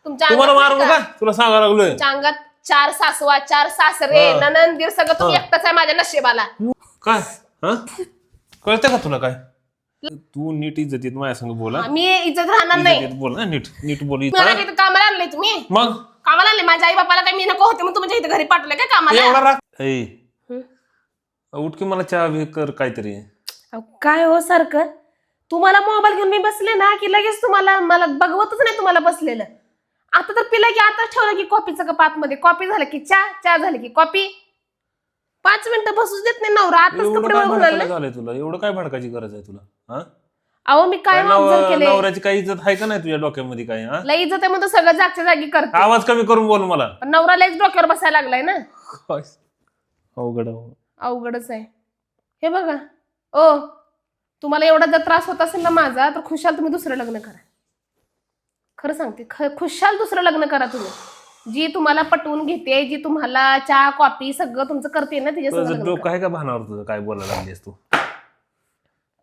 तुम्हाला मारू नका, तुला सांगायला लागलोय. तुमच्या अंगात 4 सासवा 4 सासरे ननंद दीर सगळं तुम्ही एकटाच आहे माझ्या नशिबाला. काय कळतं का तुला काय? तू नीट इज्जतीत माझ्या संग बोला. मी इज्जत राहणार नाही. बोल ना, नीट नीट बोल. मला इथं कामाला आणले तुम्ही. मग कामाला आणले माझ्या आई बापाला काही मी नको होते मग तुमच्या इथे घरी पाठवले काय कामाला? एवढा राग उठ की मला चहा बी कर काहीतरी. काय हो सारखं तुम्हाला मोबाईल घेऊन मी बसले ना की लगेच तुम्हाला मला बघवतच नाही तुम्हाला बसलेलं. आता तर पिलं की आता ठेवलं की कॉफीचं कप आतमध्ये, कॉफी झालं की चहा झालं की कॉफी. 5 मिनिटं बसूच देत नाही नवरा. आताच कपडे वाळून झालंय तुला, एवढं काय भडकाची गरज आहे तुला? हा अहो मी काय केले? नवऱ्याची काही इज्जत आहे का नाही तुझ्या डोक्यामध्ये? काय लई इज्जत आहे म्हणतो सगळं जागच्या जागी करते. आवाज कमी करून बोल मला. नवरा लईच डोक्यावर बसायला लागलाय ना. अवघड अवघडच आहे हे बघा. ओ तुम्हाला एवढा जर त्रास होत असेल ना माझा तर खुशाल तुम्ही दुसरं लग्न करा. खरं सांगते खुशाल दुसरं लग्न करा तुम्ही. जी तुम्हाला पटवून घेते, जी तुम्हाला चहा कॉफी सगळं तुमचं करते ना तिच्यासोबत. डोकं आहे का भानावर तुझं? काय बोलायला लागलीस तू?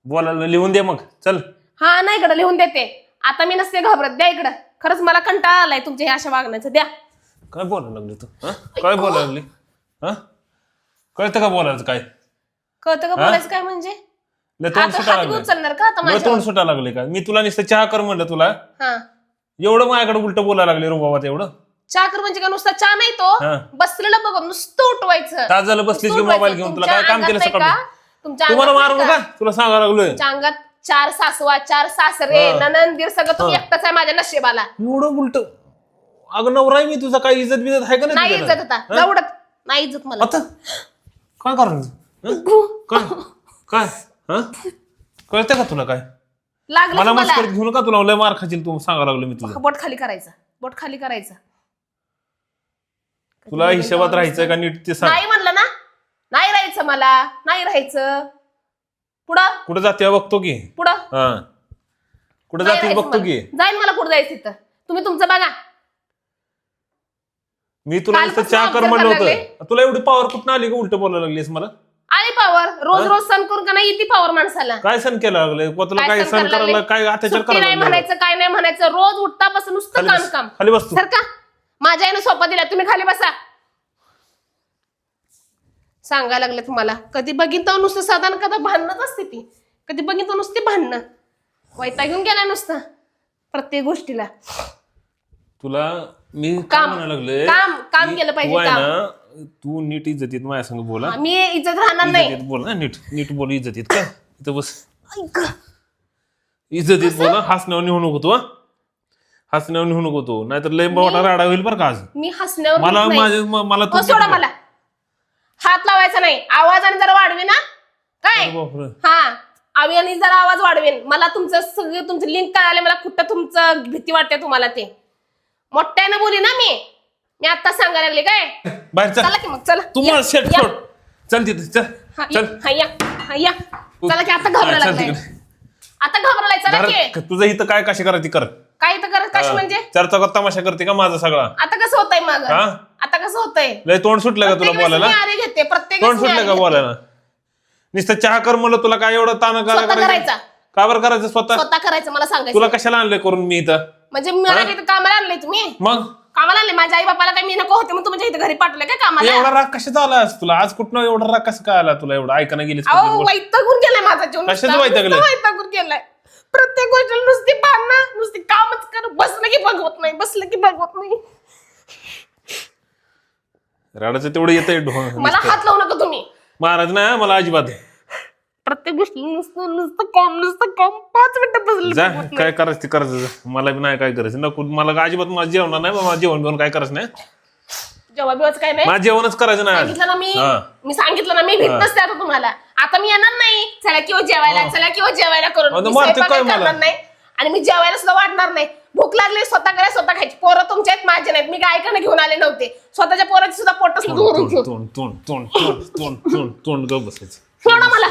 बोलायला लिहून दे मग चल. हा नाही इकडं लिहून देते. आता मी नसते घाबरत. द्या इकडं. खरंच मला कंटाळा आलाय तुमच्या ह्या अशा वागण्याचं. द्या. काय बोलायला लागली तू? काय बोलायला लागली? कळतं का बोलायचं काय? कळतं का बोलायचं काय म्हणजे? तोंड सुटा लागले. उचलणार का आता माझ्या? तोंड सुटा लागले का? मी तुला नुसतं चहा कर म्हणलं तुला. एवढं माझ्याकडे उलट बोलायला लागले रुबाबात एवढं. चहा कर म्हणजे का नुसता चहा नाही तो बसलेलं बघ नुसतं उठवायचं. तास झालं बसलीस की मोबाईल घेऊन. तुला काय काम केलं सकाळी? तुमच्या तुम्हाला मारू नका, तुला सांगायला लागलोय. तुमच्या अंगात 4 सासवा 4 सासरे ननंद दीर सगळं तुम्ही एकटाच आहे माझ्या नशिबाला. एवढं उलट. अगं नवरा आहे मी तुझा, काही इज्जत बिजत आहे का नाही? इज्जत आता जाऊडत नाही इज्जत मला. आता काय करायचं? काय कळतं का तुला काय? लागलं मला मस्करीत घेऊ नका, तुला लय मार खाशील तू. सांगायला लागलो मी तुला. बोट खाली करायचं, बोट खाली करायचं. तुला हिशोबात राहायचं का नीट ते सांग. नाही म्हणलं ना, नाही राहायचं मला, नाही राहायचं. पुढं कुठं जाते बघतो की. पुढं कुठं जाते बघतो की. जाईल मला कुठं जायचं तिथं. तुम्ही तुमचं बघा. मी तुला नुसतं चहा कर म्हणलं होतं. तुला एवढी पॉवर कुठं आली का? उलट बोलायला लागलीस मला. आली पॉवर. रोज रोज सण करून का नाही येते पॉवर माणसाला? काय सण केला लागले? तुला काय सण करायला काय अत्याचार करायला नाही म्हणायचं, काय नाही म्हणायचं. रोज उठतापासून नुसतं काम काम. खाली बस तू. सर का माझ्या आईनं सोपा दिला, तुम्ही खाली बसा. सांगायला लागले तुम्हाला. कधी बघितलं नुसतं साधारण कदा भांडणच असते ती. कधी बघितलं नुसती भांडणं. वैताग घेऊन गेला नुसतं प्रत्येक गोष्टीला. तुला मी काय म्हणायला लागले? काम केलं पाहिजे. तू नीट इज्जतीत माझ्या संग बोला. मी इज्जत राहणार नाही. बोल ना, नीट नीट बोल. इज्जतीत का इथं बस. इज्जतीत बोला. हसण्यावर निघू नको तू. हसण्यावर निघू नको तू, नाहीतर लय मोठा राडा होईल बरं का आज. मी हसण्यावर मला सोडा. मला हात लावायचा नाही. आवाजाने जरा वाढवे ना काय. आवाजाने जरा आवाज वाढवेन. मला तुमचं सगळं तुमचं लिंक काय आले मला कुठं तुमचं भीती वाटते तुम्हाला. ते मोठ्यानं बोली ना मी आता सांगायला लागले काय. बाहेर चला की मग चला. तुम्हाला सेट सोड. चल तिथे चल. चला की आता घाबरायला लागलाय. आता घाबरायला चला की. तुझं इथं काय कशी करायची कर. काय तर करत कशी म्हणजे? चर्चा तमाशा करते का माझा सगळा? आता कसं होतंय मग? आता कसं होतंय? लय तोंड सुटलं का तुला बोलायला? घेते प्रत्येक तोंड सुटलं का बोलायला? नुसतं चहा कर म्हणलं तुला काय एवढं ताण करायचा? का बरं करायचं? स्वतः करायचं मला सांगायचं. तुला कशाला आणलंय करून मी इथं? म्हणजे मला इथं कामाला आणलंय तुम्ही? मग कामाला आणले. माझ्या आई बापाला काय मी नको होते मग तुमच्या इथे घरी पाठवले काय कामाला? एवढा राग कशाचा आलास तुला? आज कुठं एवढा राग कसं काय आला तुला? एवढं ऐकायला गेलीस? वैतागून गेलाय माझा जीवन. कशाचं वैतागलंय? वैतागून गेलाय. प्रत्येक गोष्टीला नुसती भांडणं, नुसती कामच कर. बसलं की बघवत नाही, बसलं की बघवत नाही. राडाचं तेवढं येतंय. मला हात लावू नका तुम्ही. महाराज नाही मला अजिबात. प्रत्येक गोष्टी नुसतं काम 5 मिनिटं बसलं. जा काय करायचं ते करायचं. मला बी नाही काय करायचं. नको मला अजिबात. माझं जेवण नाही. मला जेवण बिवण काय करायचं नाही. जेव्हा काय नाही. माझं जेवणच करायचं नाही. सांगितलं ना मी सांगितलं ना मी भेट नसते आता तुम्हाला. आता मी येणार नाही. चला किंवा जेवायला, चला किंवा जेवायला करून करणार नाही. आणि मी जेवायला सुद्धा वाटणार नाही. भूक लागली स्वतः करायला, स्वतः खायची. पोरं तुमच्या आहेत, माझे नाहीत. मी काय ऐकायला घेऊन आले नव्हते. स्वतःच्या पोराची सुद्धा पोटच तोंड गप बसायचं. सोडा मला.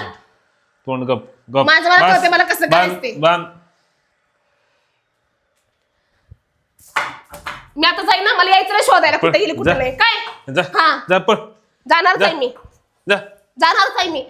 तोंड गप गप. माझं मला कळते मला कसं करायचं ते. मी आता जाईन ना. मला यायचं नाही शोधायला कुठे गेली कुठे नाही. काय जाणारच आहे मी. जाणारच आहे मी.